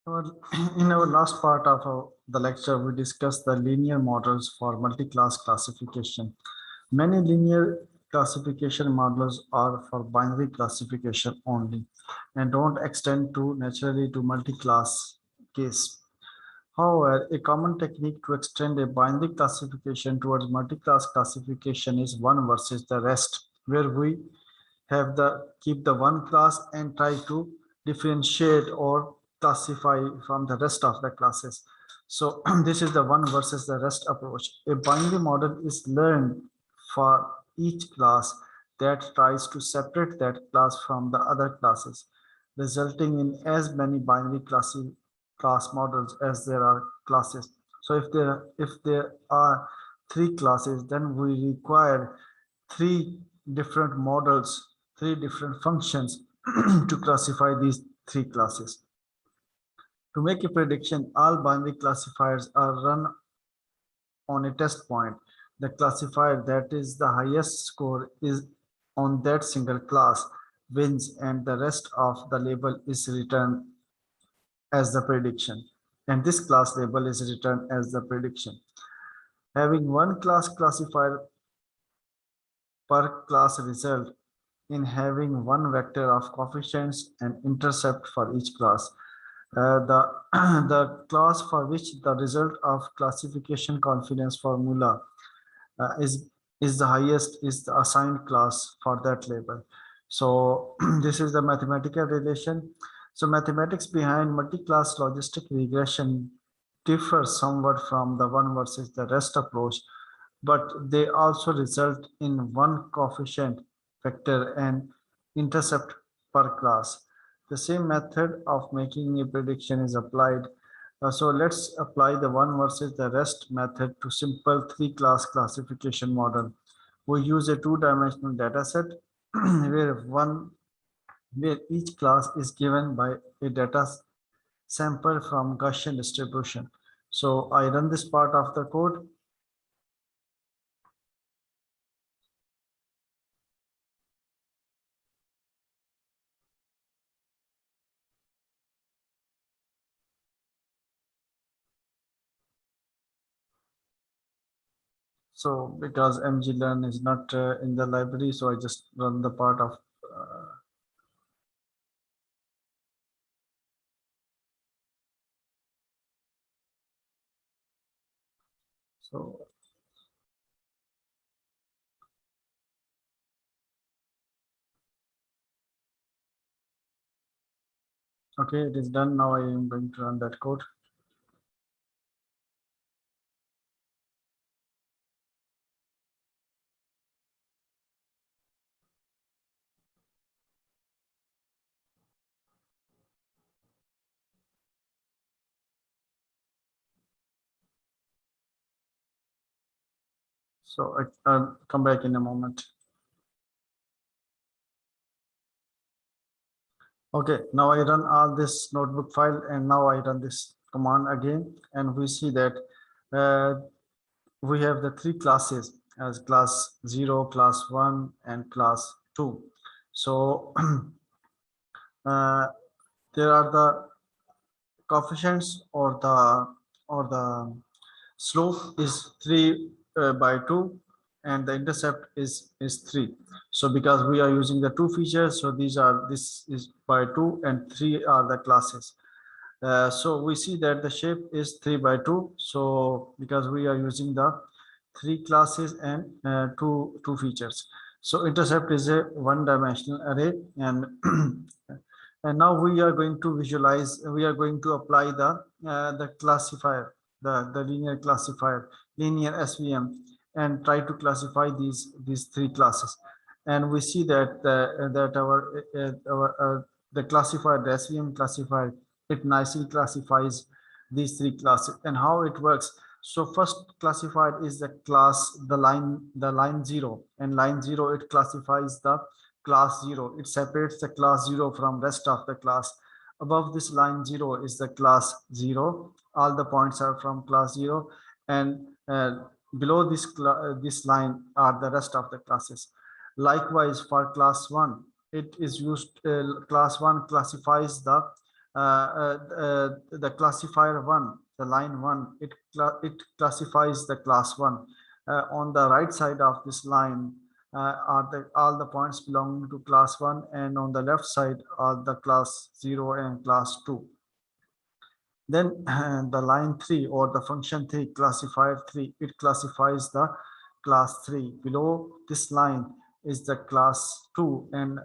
Well, in our last part of the lecture, we discussed the linear models for multi-class classification. Many linear classification models are for binary classification only and don't extend to naturally to multi-class case. However, a common technique to extend a binary classification towards multi-class classification is one versus the rest, where we have the keep the one class and try to differentiate or classify from the rest of the classes. So this is the one versus the rest approach. A binary model is learned for each class that tries to separate that class from the other classes, resulting in as many binary class models as there are classes. So if there are three classes, then we require three different models, three different functions to classify these three classes. To make a prediction, all binary classifiers are run on a test point. The classifier that is the highest score is on that single class wins, and the rest of the label is returned as the prediction. And this class label is returned as the prediction. Having one class classifier per class result in having one vector of coefficients and intercept for each class. The, the class for which the result of classification confidence formula is the highest is the assigned class for that label. So this is the mathematical relation. So mathematics behind multi-class logistic regression differs somewhat from the one versus the rest approach, but they also result in one coefficient vector and intercept per class. The same method of making a prediction is applied. So let's apply the one versus the rest method to simple three-class classification model. We use a two-dimensional data set where each class is given by a data sample from Gaussian distribution. So I run this part of the code. So because mglearn is not in the library, so I just run the part of so okay, it is done. Now I am going to run that code. So I'll come back in a moment. Okay, now I run all this notebook file and now I run this command again, and we see that uh, we have the three classes as class 0, class 1, and class 2. So uh, there are the coefficients or the slope is 3 by 2, and the intercept is 3. So because we are using the two features, so this is by 2 and 3 are the classes. So we see that the shape is 3 by 2. So because we are using the three classes and two features, so intercept is a one-dimensional array, and and now we are going to visualize. We are going to apply the classifier, the linear classifier, linear SVM, and try to classify these three classes. And we see that the classifier, the SVM classifier, it nicely classifies these three classes and how it works. So first classified is the class, the line 0, and line 0, it classifies the class 0. It separates the class 0 from rest of the class. Above this line 0 is the class 0. All the points are from class 0, and below this line are the rest of the classes. Likewise, for class 1, it is used, class 1 classifies the the classifier one, the line one, it classifies the class one. On the right side of this line are all the points belonging to class one, and on the left side are the class zero and class two. Then the line 3 or the function 3, classifier 3, it classifies the class 3. Below this line is the class 2, and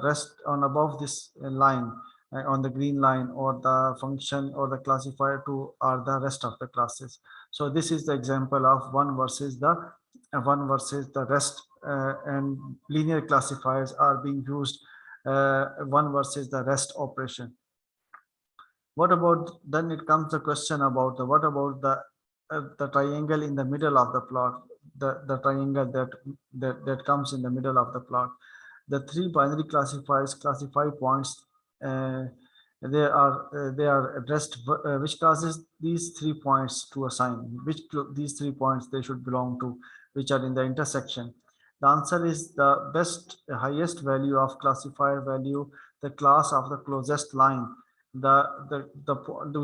rest on above this line on the green line, or the function or the classifier 2 are the rest of the classes. So this is the example of one versus the rest, and linear classifiers are being used, one versus the rest operation. What about, then it comes the question about what about the triangle in the middle of the plot, the triangle that comes in the middle of the plot. The three binary classifiers classify points. They are addressed which classes these 3 points to assign, these 3 points they should belong to, which are in the intersection. The answer is the highest value of classifier value, the class of the closest line. We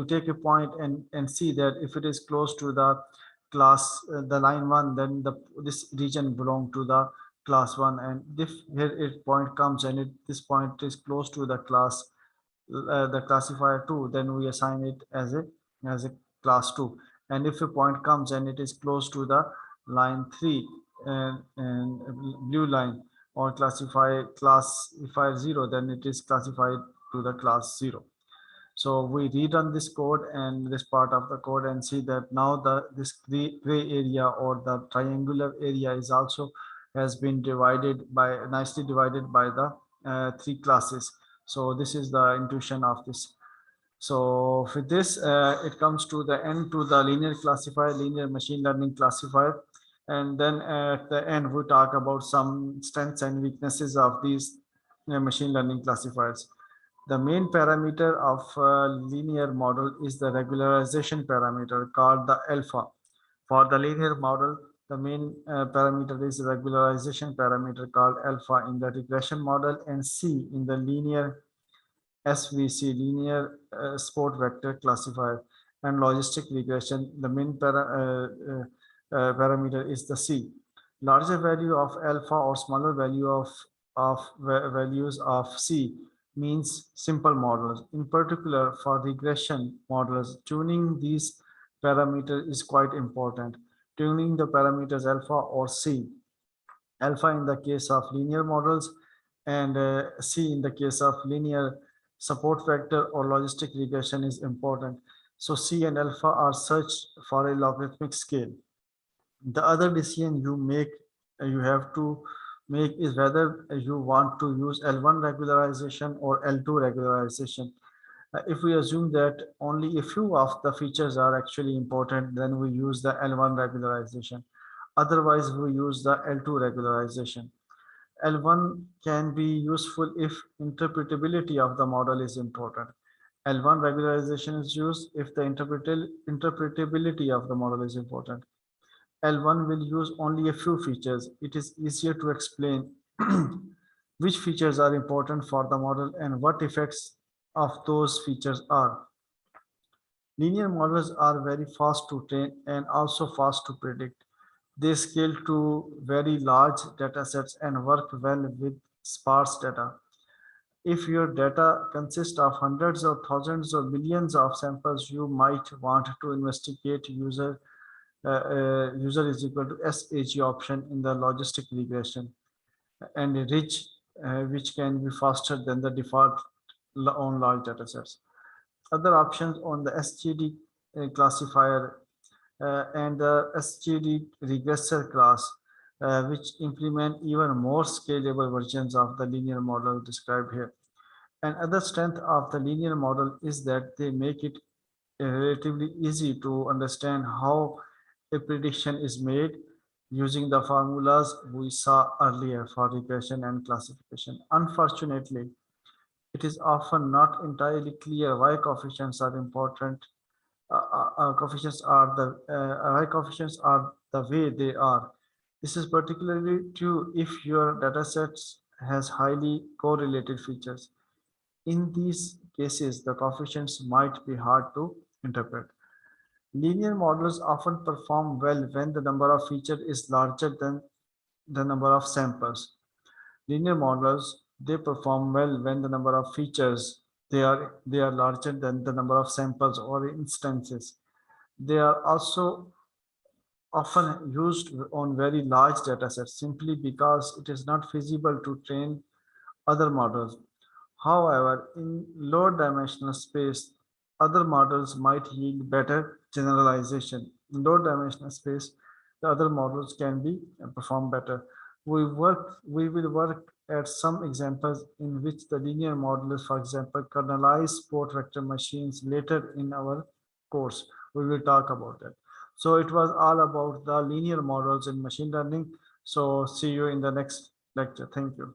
take a point and see that if it is close to the class, the line one, then this region belong to the class one, and if here it point comes and this point is close to the class, the classifier 2, then we assign it as a class 2. And if a point comes and it is close to the line 3 and blue line, or classifier 0, then it is classified to the class 0. So we rerun this code and this part of the code and see that now this gray area or the triangular area is also has been nicely divided by the 3 classes. So this is the intuition of this. So with this, it comes to the end to the linear classifier, linear machine learning classifier. And then at the end, we talk about some strengths and weaknesses of these machine learning classifiers. The main parameter of a linear model is the regularization parameter called the alpha. For the linear model, the main parameter is regularization parameter called alpha in the regression model, and C in the linear SVC, linear support vector classifier, and logistic regression. The main parameter is the C. Larger value of alpha or smaller value of values of C means simple models. In particular, for regression models, tuning these parameters is quite important. Tuning the parameters alpha or C. Alpha in the case of linear models, and C in the case of linear support vector or logistic regression is important. So C and alpha are searched for a logarithmic scale. The other decision you have to make is whether you want to use L1 regularization or L2 regularization. If we assume that only a few of the features are actually important, then we use the L1 regularization. Otherwise, we use the L2 regularization. L1 can be useful if interpretability of the model is important. L1 regularization is used if the interpretability of the model is important. L1 will use only a few features. It is easier to explain which features are important for the model and what effects of those features are. Linear models are very fast to train and also fast to predict. They scale to very large data sets and work well with sparse data. If your data consists of hundreds of thousands or millions of samples, you might want to investigate user is equal to SAG option in the logistic regression, and rich, which can be faster than the default on large data sets. Other options on the SGD classifier and the SGD regressor class, which implement even more scalable versions of the linear model described here. Another strength of the linear model is that they make it relatively easy to understand how a prediction is made using the formulas we saw earlier for regression and classification. Unfortunately, it is often not entirely clear why coefficients are important. Why coefficients are the way they are. This is particularly true if your dataset has highly correlated features. In these cases, the coefficients might be hard to interpret. Linear models often perform well when the number of features is larger than the number of samples. Linear models, they perform well when the number of features they are larger than the number of samples or instances. They are also often used on very large datasets simply because it is not feasible to train other models. However, in low dimensional space, other models might yield better generalization. In low dimensional space, the other models can be perform better. We will work at some examples in which the linear models, for example, kernelized support vector machines later in our course. We will talk about that. So it was all about the linear models in machine learning. So see you in the next lecture. Thank you.